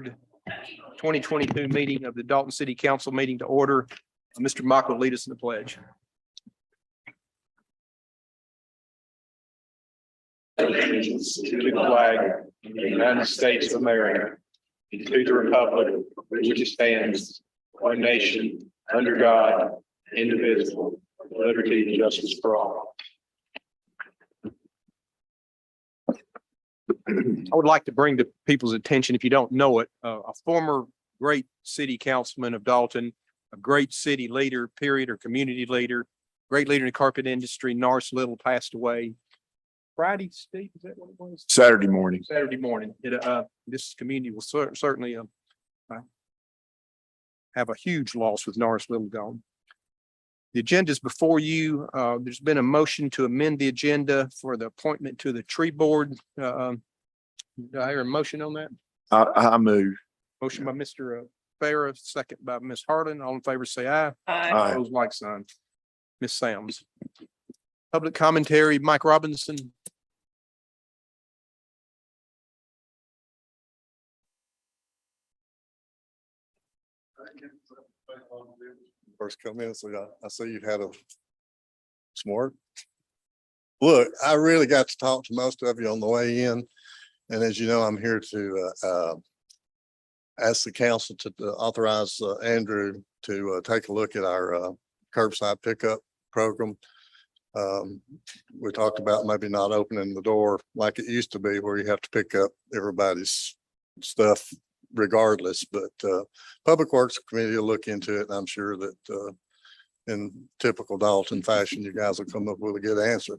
2022 meeting of the Dalton City Council meeting to order. Mr. Mock will lead us in the pledge. Allegiance to the flag of the United States of America, and to the republic which stands one nation under God, indivisible, with liberty and justice for all. I would like to bring to people's attention, if you don't know it, a former great city councilman of Dalton, a great city leader, period, or community leader, great leader in the carpet industry, Norris Little, passed away Friday, Steve, is that what it was? Saturday morning. Saturday morning. This community will certainly have a huge loss with Norris Little gone. The agenda is before you. There's been a motion to amend the agenda for the appointment to the tree board. Do I hear a motion on that? I move. Motion by Mr. Farah, second by Ms. Harlan. All in favor, say aye. Aye. Opposed, like sign. Ms. Sams. Public commentary, Mike Robinson. First come in, so I see you've had a smart. Look, I really got to talk to most of you on the way in. And as you know, I'm here to ask the council to authorize Andrew to take a look at our curbside pickup program. We talked about maybe not opening the door like it used to be, where you have to pick up everybody's stuff regardless, but Public Works Committee will look into it. And I'm sure that in typical Dalton fashion, you guys will come up with a good answer.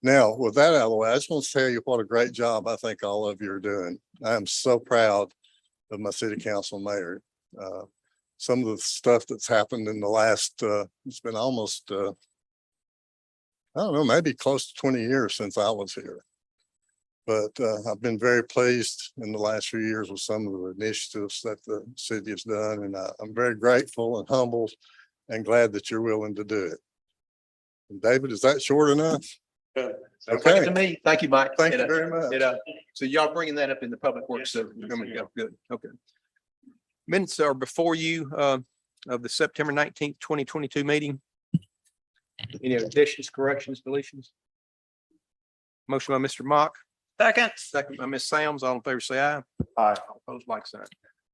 Now, with that out of the way, I just want to tell you what a great job I think all of you are doing. I am so proud of my city council mayor. Some of the stuff that's happened in the last, it's been almost, I don't know, maybe close to 20 years since I was here. But I've been very pleased in the last few years with some of the initiatives that the city has done. And I'm very grateful and humbled and glad that you're willing to do it. And David, is that short enough? Okay. To me, thank you, Mike. Thank you very much. So y'all bringing that up in the public works. So good. Okay. Minutes are before you of the September 19th, 2022 meeting. Any additions, corrections, deletions? Motion by Mr. Mock. Second by Ms. Sams. All in favor, say aye. Aye. Opposed, like sign.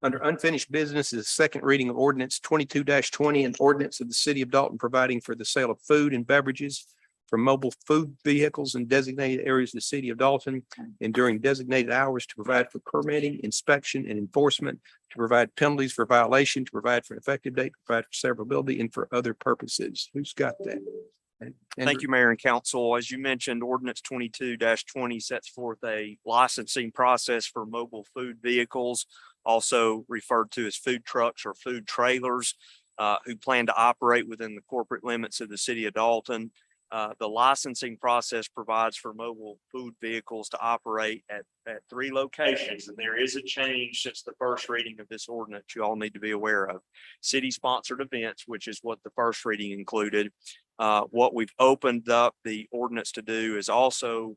Under unfinished business is second reading of ordinance 22-20 and ordinance of the city of Dalton providing for the sale of food and beverages from mobile food vehicles in designated areas of the city of Dalton and during designated hours to provide for permitting, inspection, and enforcement, to provide penalties for violation, to provide for an effective date, to provide for severability, and for other purposes. Who's got that? Thank you, Mayor and Council. As you mentioned, ordinance 22-20 sets forth a licensing process for mobile food vehicles, also referred to as food trucks or food trailers, who plan to operate within the corporate limits of the city of Dalton. The licensing process provides for mobile food vehicles to operate at 3 locations, and there is a change since the first reading of this ordinance you all need to be aware of. City-sponsored events, which is what the first reading included. What we've opened up the ordinance to do is also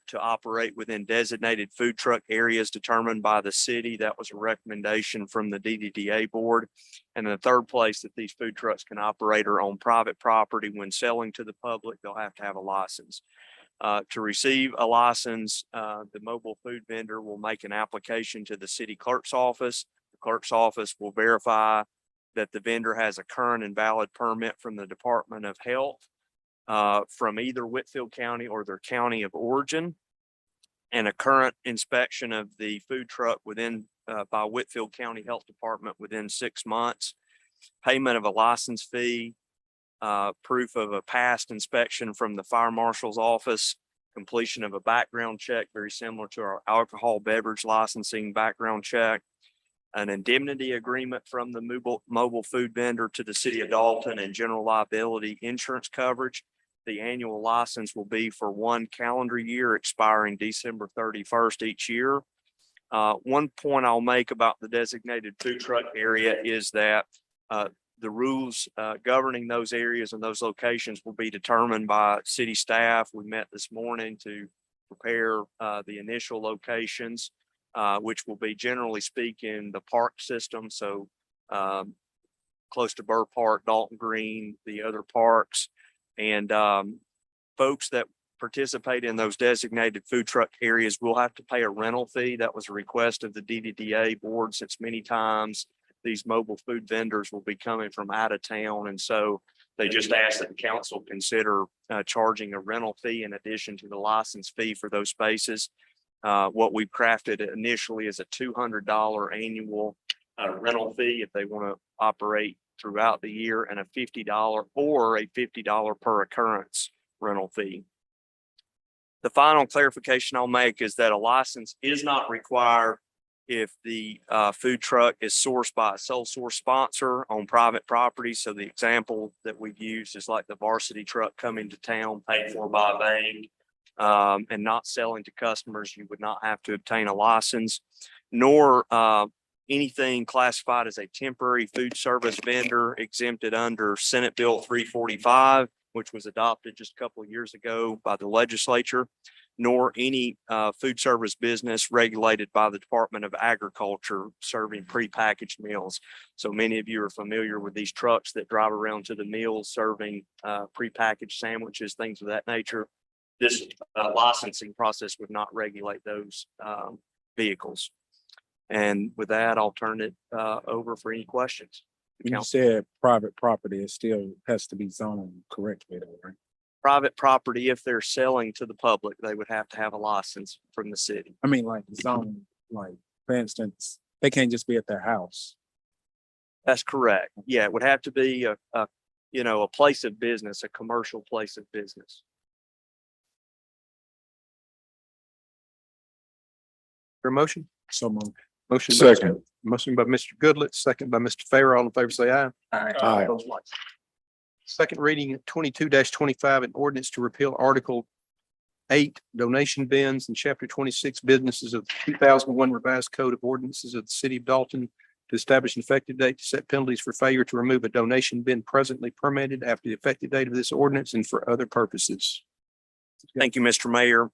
to operate within designated food truck areas determined by the city. That was a recommendation from the DDDA board. And the third place that these food trucks can operate are on private property. When selling to the public, they'll have to have a license. To receive a license, the mobile food vendor will make an application to the city clerk's office. The clerk's office will verify that the vendor has a current and valid permit from the Department of Health from either Whitfield County or their county of origin, and a current inspection of the food truck by Whitfield County Health Department within 6 months, payment of a license fee, proof of a past inspection from the fire marshal's office, completion of a background check, very similar to our alcohol beverage licensing background check, an indemnity agreement from the mobile food vendor to the city of Dalton, and general liability insurance coverage. The annual license will be for 1 calendar year, expiring December 31st each year. One point I'll make about the designated food truck area is that the rules governing those areas and those locations will be determined by city staff. We met this morning to prepare the initial locations. which will be generally speaking the park system. So close to Burr Park, Dalton Green, the other parks, and folks that participate in those designated food truck areas will have to pay a rental fee. That was a request of the DDDA board, since many times these mobile food vendors will be coming from out of town. And so they just asked that the council consider charging a rental fee in addition to the license fee for those spaces. What we've crafted initially is a $200 annual rental fee if they want to operate throughout the year, and a $50 or a $50 per occurrence rental fee. The final clarification I'll make is that a license is not required if the food truck is sourced by a sole source sponsor on private property. So the example that we've used is like the varsity truck coming to town, paid for by a bank, and not selling to customers. You would not have to obtain a license, nor anything classified as a temporary food service vendor exempted under Senate Bill 345, which was adopted just a couple of years ago by the legislature, nor any food service business regulated by the Department of Agriculture serving prepackaged meals. So many of you are familiar with these trucks that drive around to the meals serving prepackaged sandwiches, things of that nature. This licensing process would not regulate those vehicles. And with that, I'll turn it over for any questions. You said private property, it still has to be zoned correctly, though, right? Private property, if they're selling to the public, they would have to have a license from the city. I mean, like zone, like, for instance, they can't just be at their house. That's correct. Yeah, it would have to be a place of business, a commercial place of business. Your motion? So Motion. Second. Motion by Mr. Goodlett, second by Mr. Fair. All in favor, say aye. Aye. Opposed, like sign. Second reading 22-25, an ordinance to repeal Article 8 donation bins and Chapter 26 businesses of the 2001 Revised Code of Ordinances of the City of Dalton to establish an effective date to set penalties for failure to remove a donation bin presently permitted after the effective date of this ordinance and for other purposes. Thank you, Mr. Mayor.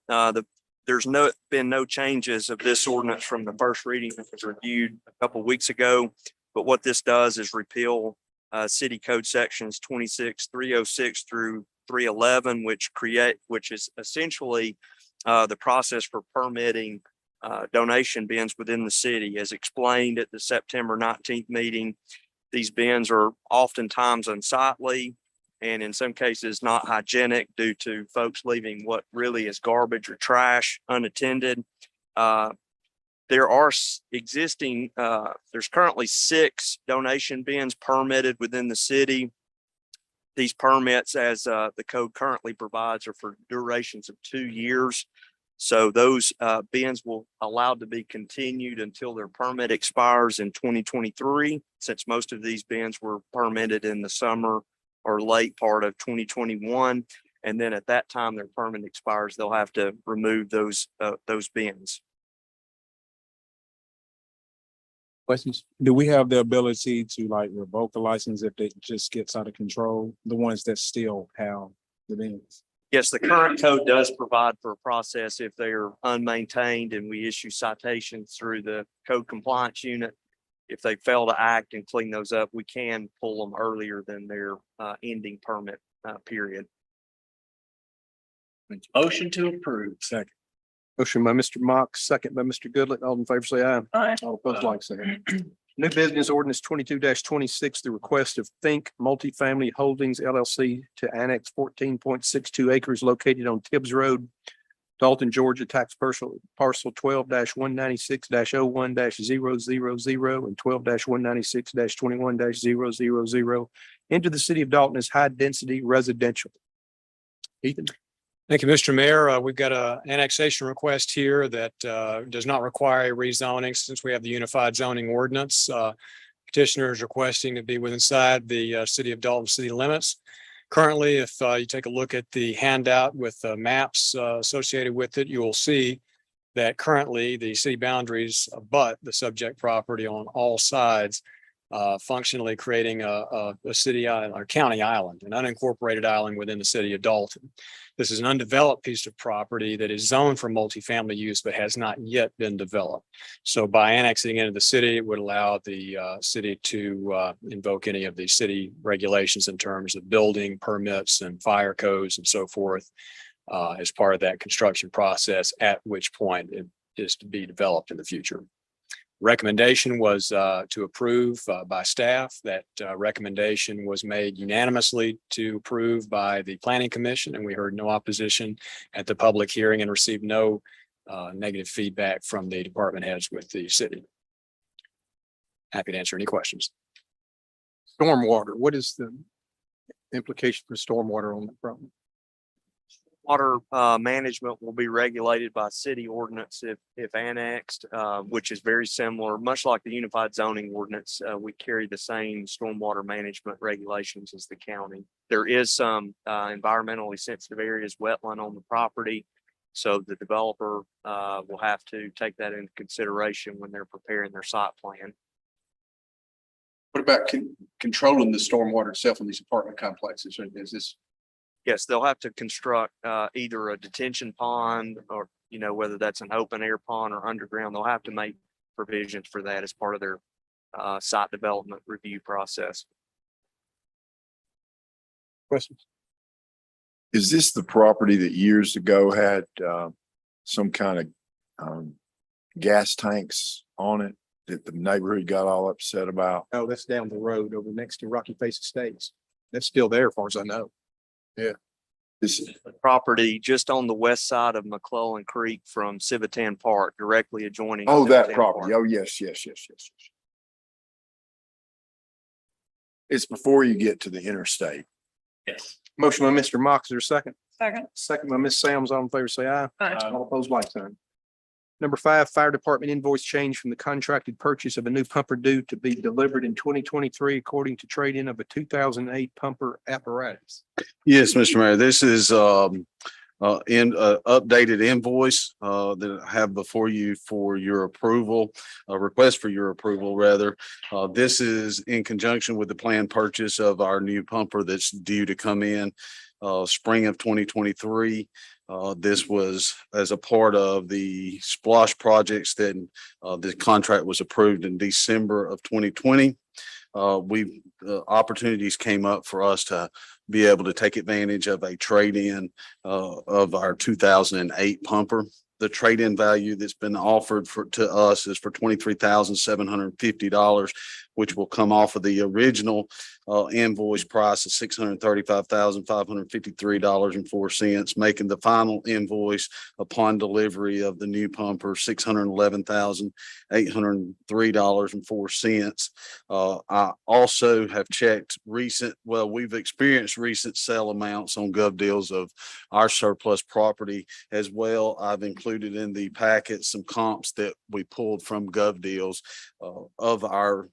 There's been no changes of this ordinance from the first reading that was reviewed a couple of weeks ago. But what this does is repeal city code sections 26-306 through 311, which is essentially the process for permitting donation bins within the city. As explained at the September 19th meeting, these bins are oftentimes unsightly and in some cases not hygienic due to folks leaving what really is garbage or trash unattended. There are there's currently 6 donation bins permitted within the city. These permits, as the code currently provides, are for durations of 2 years. So those bins will allowed to be continued until their permit expires in 2023, since most of these bins were permitted in the summer or late part of 2021. And then at that time their permit expires, they'll have to remove those bins. Questions? Do we have the ability to like revoke a license if it just gets out of control? The ones that still have the bins? Yes, the current code does provide for a process if they are unmaintained, and we issue citations through the code compliance unit. If they fail to act and clean those up, we can pull them earlier than their ending permit period. Motion to approve. Second. Motion by Mr. Mock, second by Mr. Goodlett. All in favor, say aye. Aye. All opposed, like sign. New business ordinance 22-26, the request of Think Multifamily Holdings LLC to annex 14.62 acres located on Tibbs Road, Dalton, Georgia, tax parcel 12-196-01-000 and 12-196-21-000 into the city of Dalton as high density residential. Ethan. Thank you, Mr. Mayor. We've got an annexation request here that does not require a rezoning since we have the unified zoning ordinance. Petitioner is requesting to be within the city of Dalton city limits. Currently, if you take a look at the handout with maps associated with it, you will see that currently the city boundaries abut the subject property on all sides. functionally creating a city island or county island, an unincorporated island within the city of Dalton. This is an undeveloped piece of property that is zoned for multifamily use, but has not yet been developed. So by annexing into the city, it would allow the city to invoke any of the city regulations in terms of building permits and fire codes and so forth as part of that construction process, at which point it is to be developed in the future. Recommendation was to approve by staff. That recommendation was made unanimously to approve by the Planning Commission, and we heard no opposition at the public hearing and received no negative feedback from the department heads with the city. Happy to answer any questions. Stormwater, what is the implication for stormwater on the problem? Water management will be regulated by city ordinance if annexed, which is very similar, much like the unified zoning ordinance. We carry the same stormwater management regulations as the county. There is some environmentally sensitive areas, wetland on the property. So the developer will have to take that into consideration when they're preparing their site plan. What about controlling the stormwater itself in these apartment complexes? Is this? Yes, they'll have to construct either a detention pond or, whether that's an open air pond or underground, they'll have to make provisions for that as part of their site development review process. Questions? Is this the property that years ago had some kind of gas tanks on it that the neighborhood got all upset about? Oh, that's down the road over next to Rocky Face Estates. That's still there as far as I know. This, The property just on the west side of McClellan Creek from Civitan Park, directly adjoining. oh, that Civitan property. Park. Oh, yes. It's before you get to the interstate. Yes. Motion by Mr. Mock, is there a second? Second. Second by Ms. Sams, all in favor, say aye. Aye. All opposed, like sign. Number 5, fire department invoice change from the contracted purchase of a new pumper due to be delivered in 2023 according to trade-in of a 2008 pumper apparatus. Yes, Mr. Mayor, this is updated invoice that I have before you for your approval, a request for your approval, rather. This is in conjunction with the planned purchase of our new pumper that's due to come in spring of 2023. This was as a part of the SPLOSH projects that the contract was approved in December of 2020. Opportunities came up for us to be able to take advantage of a trade-in of our 2008 pumper. The trade-in value that's been offered to us is for $23,750, which will come off of the original invoice price of $635,553.04, making the final invoice upon delivery of the new pumper $611,803.04. I also have checked we've experienced recent sale amounts on Gov Deals of our surplus property as well. I've included in the packet some comps that we pulled from Gov Deals of our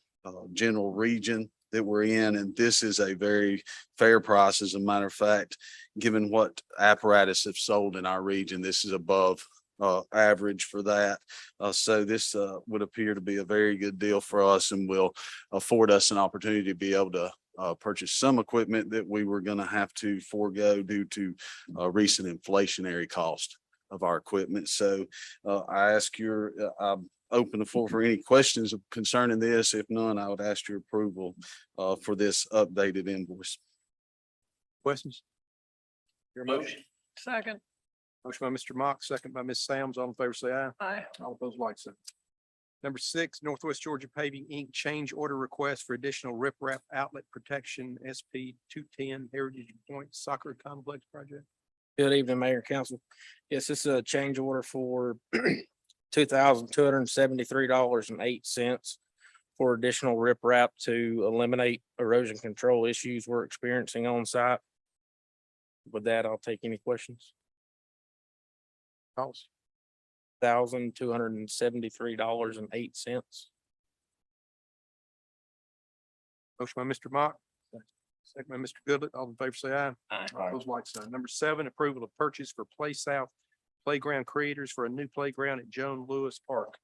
general region that we're in, and this is a very fair price. As a matter of fact, given what apparatus have sold in our region, this is above average for that. So this would appear to be a very good deal for us and will afford us an opportunity to be able to purchase some equipment that we were going to have to forego due to recent inflationary cost of our equipment. So I open the floor for any questions concerning this. If none, I would ask your approval for this updated invoice. Questions? Your motion? Second. Motion by Mr. Mock, second by Ms. Sams, all in favor, say aye. Aye. All opposed, like sign. Number 6, Northwest Georgia Paving Inc. change order request for additional riprap outlet protection SP 210 Heritage Point Soccer Complex project. Good evening, Mayor and Council. Yes, this is a change order for $2,273.08 for additional riprap to eliminate erosion control issues we're experiencing on site. With that, I'll take any questions. Calls. $1,273.08. Motion by Mr. Mock. Second by Mr. Goodlet. All in favor, say aye. Aye. All opposed, like sign. Number 7, approval of purchase for Play South Playground Creators for a new playground at Joan Lewis Park.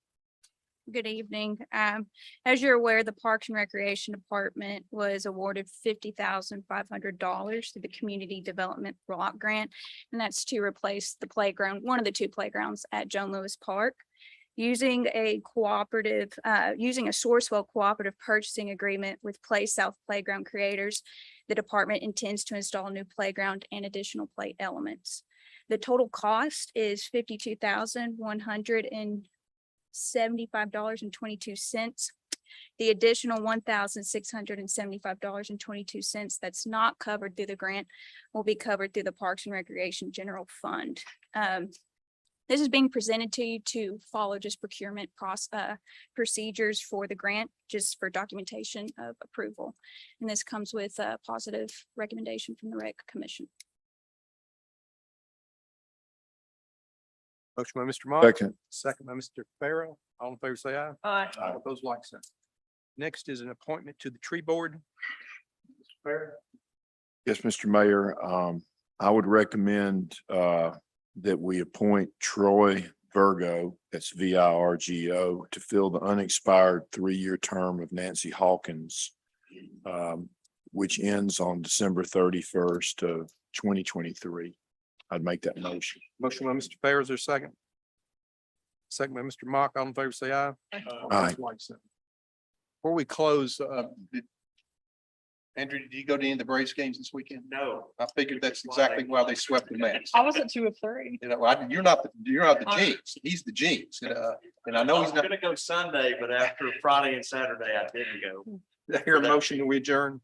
Good evening. As you're aware, the Parks and Recreation Department was awarded $50,500 through the Community Development Block Grant. And that's to replace the playground, one of the two playgrounds at Joan Lewis Park. Using a Sourcewell cooperative purchasing agreement with Play South Playground creators, the department intends to install a new playground and additional play elements. The total cost is $52,175.22. The additional $1,675.22 that's not covered through the grant will be covered through the Parks and Recreation General Fund. This is being presented to you to follow just procurement procedures for the grant, just for documentation of approval. And this comes with a positive recommendation from the Rec Commission. Motion by Mr. Mock. Second by Mr. Farrell. All in favor, say aye. Aye. All opposed, like sign. Next is an appointment to the tree board. Mr. Farrell. Yes, Mr. Mayor, I would recommend that we appoint Troy Virgo, that's VIRGO, to fill the unexpired 3-year term of Nancy Hawkins, which ends on December 31st of 2023. I'd make that motion. Motion by Mr. Farrell, is there a second? Second by Mr. Mock. All in favor, say aye. Aye. Like sign. Before we close, Andrew, did you go to any of the Braves games this weekend? No. I figured that's exactly why they swept the Mets. I was at 2 of 3. You know, you're not the Genius. He's the Genius. And I know he's not. gonna go Sunday, but after Friday and Saturday, I didn't go. I hear a motion that we adjourn.